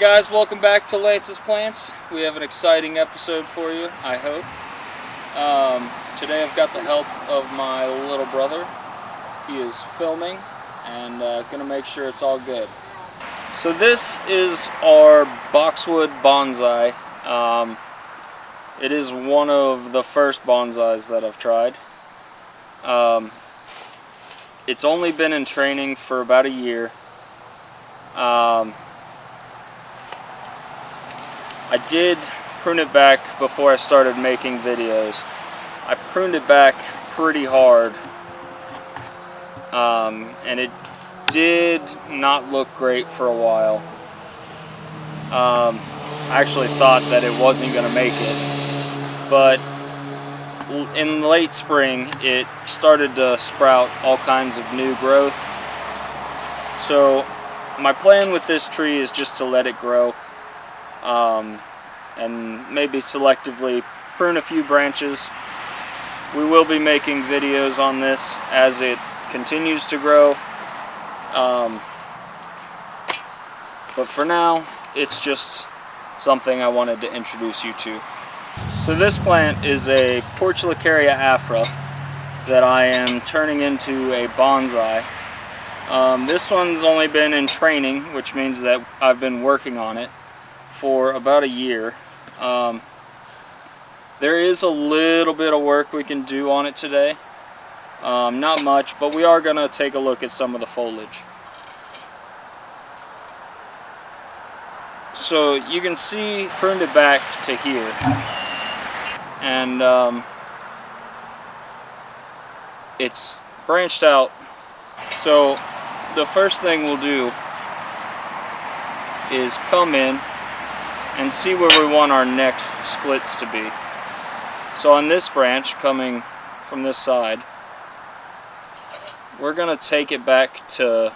guys, welcome back to Lantz's Plants. We have an exciting episode for you, I hope. Today I've got the help of my little brother. He is filming and going to make sure it's all good. So this is our Boxwood bonsai. It is one of the first bonsais that I've tried. It's only been in training for about a year. I did prune it back before I started making videos. I pruned it back pretty hard, and it did not look great for a while. I actually thought that it wasn't going to make it, but in late spring it started to sprout all kinds of new growth. So my plan with this tree is just to let it grow, and maybe selectively prune a few branches. We will be making videos on this as it continues to grow, but for now it's just something I wanted to introduce you to. So this plant is a portulacaria Afra that I am turning into a bonsai. This one's only been in training, which means that I've been working on it for about a year. There is a little bit of work we can do on it today. Not much, but we are going to take a look at some of the foliage. So you can see, pruned it back to here, and it's branched out. So the first thing we'll do is come in and see where we want our next splits to be. So on this branch coming from this side, we're going to take it back to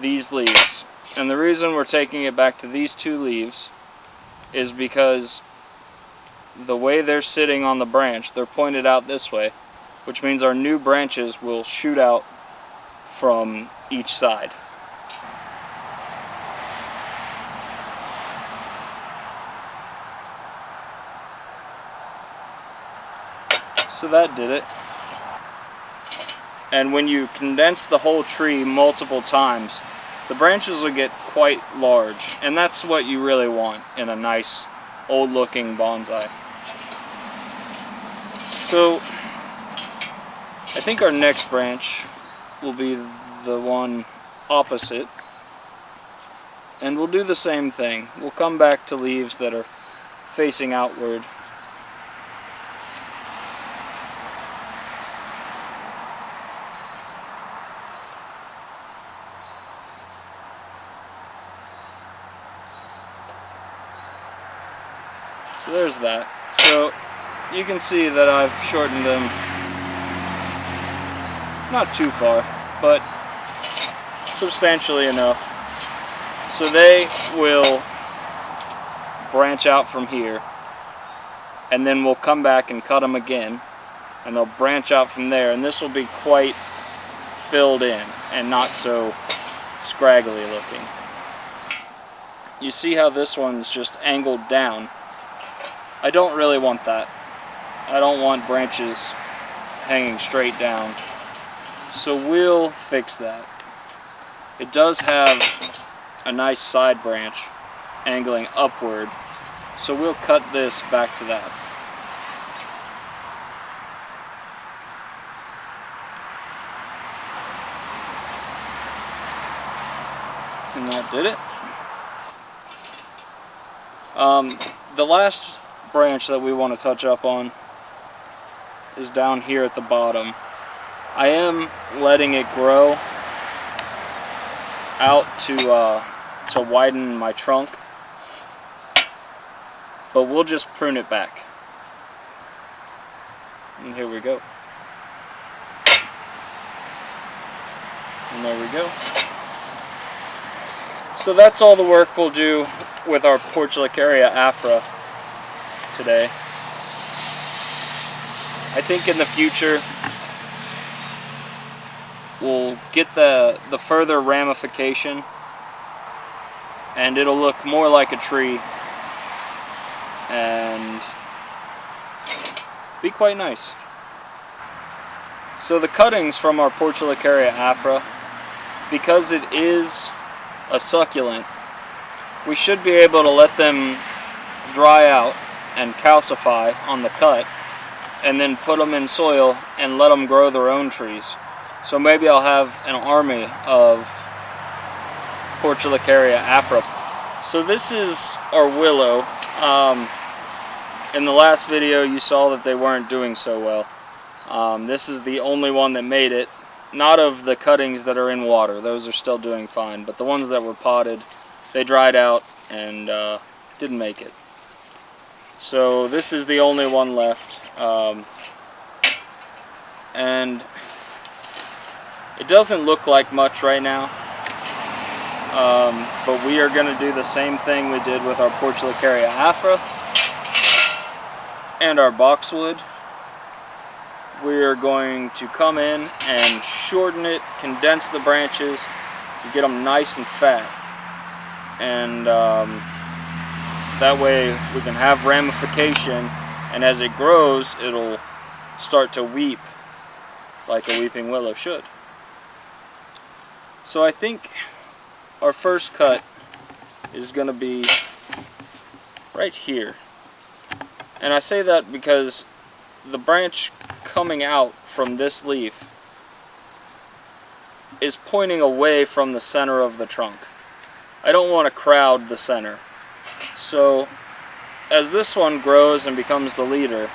these leaves. And the reason we're taking it back to these two leaves is because the way they're sitting on the branch, they're pointed out this way, which means our new branches will shoot out from each side. So that did it. And when you condense the whole tree multiple times, the branches will get quite large, and that's what you really want in a nice old looking bonsai. So I think our next branch will be the one opposite, and we'll do the same thing. We'll come back to leaves that are facing outward. So there's that. So you can see that I've shortened them, not too far, but substantially enough. So they will branch out from here, and then we'll come back and cut them again, and they'll branch out from there, and this will be quite filled in and not so scraggly looking. You see how this one's just angled down? I don't really want that. I don't want branches hanging straight down. So we'll fix that. It does have a nice side branch angling upward, so we'll cut this back to that. And that did it. The last branch that we want to touch up on is down here at the bottom. I am letting it grow out to widen my trunk, but we'll just prune it back. And here we go. And there we go. So that's all the work we'll do with our portulacaria Afra today. I think in the future we'll get the further ramification and it'll look more like a tree and be quite nice. So the cuttings from our portulacaria Afra, because it is a succulent, we should be able to let them dry out and calcify on the cut, and then put them in soil and let them grow their own trees. So maybe I'll have an army of portulacaria Afra. So this is our willow. In the last video you saw that they weren't doing so well. This is the only one that made it. Not of the cuttings that are in water, those are still doing fine, but the ones that were potted, they dried out and didn't make it. So this is the only one left, and it doesn't look like much right now, but we are going to do the same thing we did with our portulacaria Afra and our Boxwood. We are going to come in and shorten it, condense the branches, and get them nice and fat, and that way we can have ramification, and as it grows it'll start to weep like a weeping willow should. So I think our first cut is going to be right here, and I say that because the branch coming out from this leaf is pointing away from the center of the trunk. I don't want to crowd the center. So as this one grows and becomes the leader,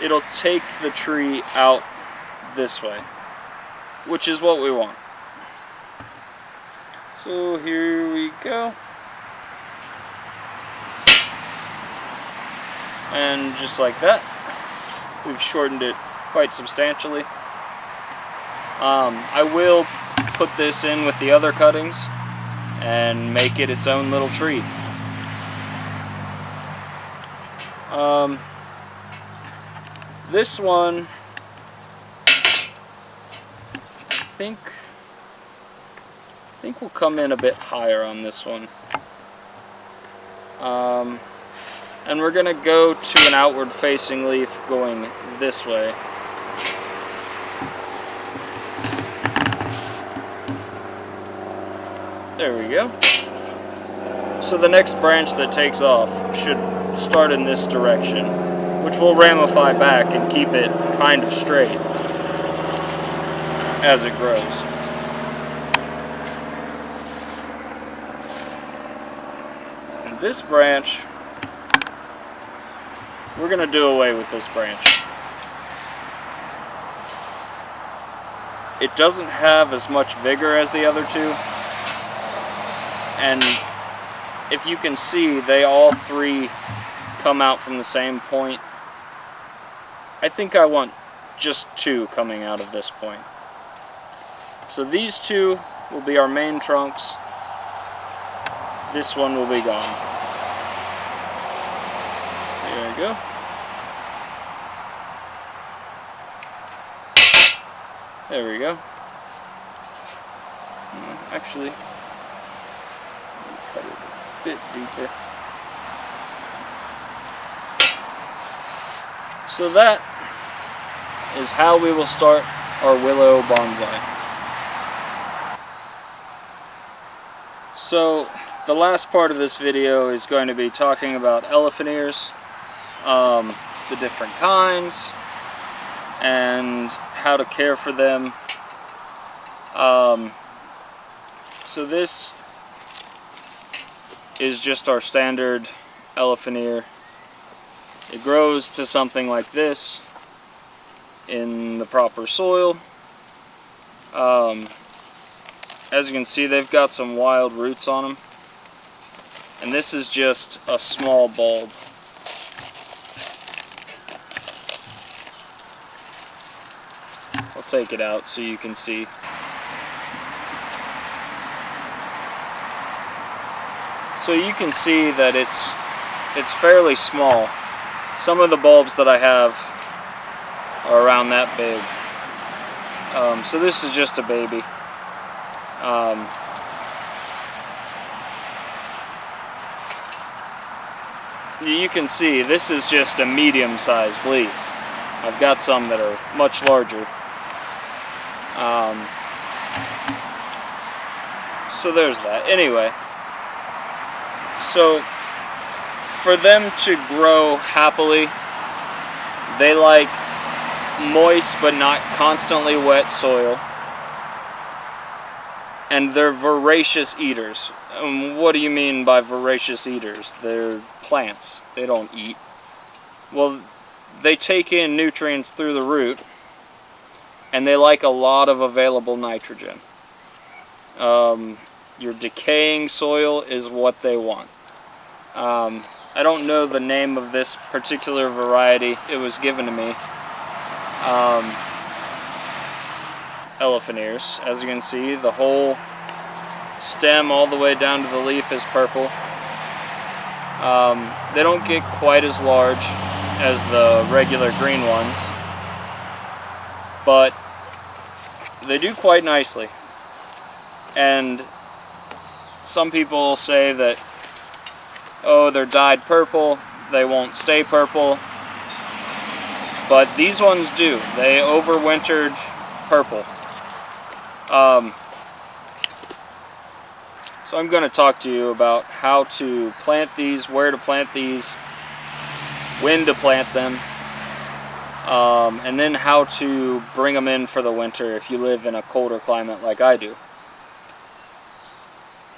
it'll take the tree out this way, which is what we want. So here we go. And just like that, we've shortened it quite substantially. I will put this in with the other cuttings and make it its own little tree. This one, I think we'll come in a bit higher on this one. And we're going to go to an outward facing leaf going this way. There we go. So the next branch that takes off should start in this direction, which will ramify back and keep it kind of straight as it grows. And this branch, we're going to do away with this branch. It doesn't have as much vigor as the other two, and if you can see, they all three come out from the same point. I think I want just two coming out of this point. So these two will be our main trunks. This one will be gone. There we go. There we go. Actually, cut it a bit deeper. So that is how we will start our willow bonsai. So the last part of this video is going to be talking about elephant ears, the different kinds, and how to care for them. So this is just our standard elephant ear. It grows to something like this in the proper soil. As you can see, they've got some wild roots on them, and this is just a small bulb. I'll take it out so you can see. So you can see that it's fairly small. Some of the bulbs that I have are around that big. So this is just a baby. you can see this is just a medium-sized leaf. I've got some that are much larger. So there's that. Anyway, so for them to grow happily, they like moist but not constantly wet soil. And they're voracious eaters. What do you mean by voracious eaters? They're plants. They don't eat. Well, they take in nutrients through the root, and they like a lot of available nitrogen. Your decaying soil is what they want. I don't know the name of this particular variety. It was given to me. Elephant ears. As you can see, the whole stem all the way down to the leaf is purple. They don't get quite as large as the regular green ones, but they do quite nicely. And some people say that, oh, they're dyed purple, they won't stay purple, but these ones do. They overwintered purple. So I'm going to talk to you about how to plant these, where to plant these, when to plant them, and then how to bring them in for the winter if you live in a colder climate like I do.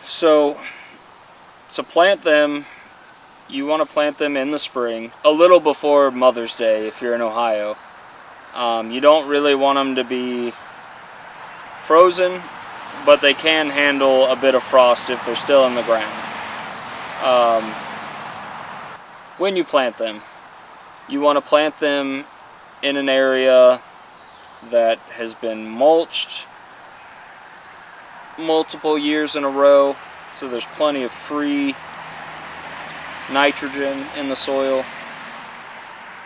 So to plant them, you want to plant them in the spring, a little before Mother's Day if you're in Ohio. You don't really want them to be frozen, but they can handle a bit of frost if they're still in the ground. When you plant them, you want to plant them in an area that has been mulched multiple years in a row, so there's plenty of free nitrogen in the soil.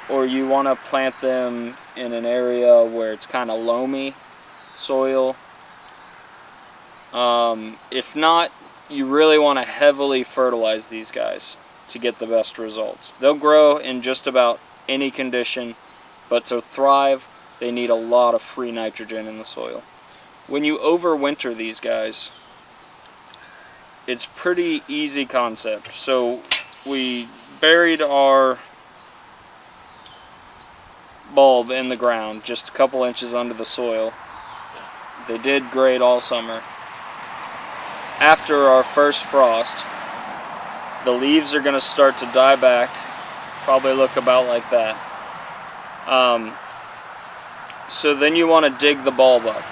Or you want to plant them in an area where it's kind of loamy soil. If not, you really want to heavily fertilize these guys to get the best results. They'll grow in just about any condition, but to thrive, they need a lot of free nitrogen in the soil. When you overwinter these guys, it's pretty easy concept. So we buried our bulb in the ground, just a couple inches under the soil. They did great all summer. After our first frost, the leaves are going to start to die back, probably look about like that. So then you want to dig the bulb up.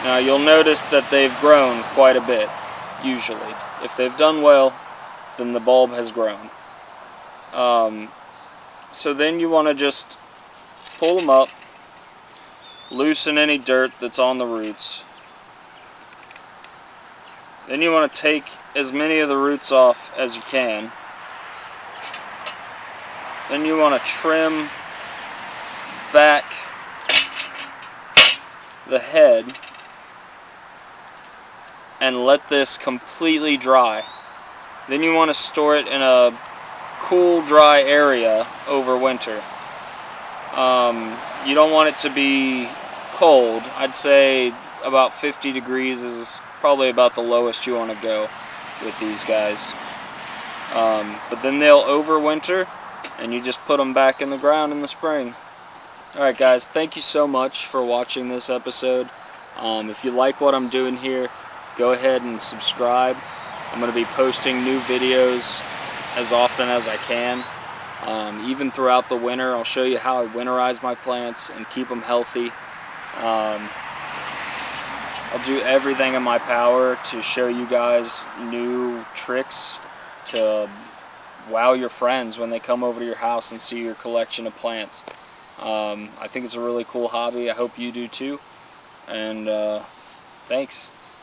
Now you'll notice that they've grown quite a bit, usually. If they've done well, then the bulb has grown. So then you want to just pull them up, loosen any dirt that's on the roots. Then you want to take as many of the roots off as you can. Then you want to trim back the head and let this completely dry. Then you want to store it in a cool, dry area over winter. You don't want it to be cold. I'd say about 50 degrees is probably about the lowest you want to go with these guys. But then they'll overwinter, and you just put them back in the ground in the spring. Alright guys, thank you so much for watching this episode. If you like what I'm doing here, go ahead and subscribe. I'm going to be posting new videos as often as I can. Even throughout the winter, I'll show you how I winterize my plants and keep them healthy. I'll do everything in my power to show you guys new tricks to wow your friends when they come over to your house and see your collection of plants. I think it's a really cool hobby. I hope you do too. And thanks.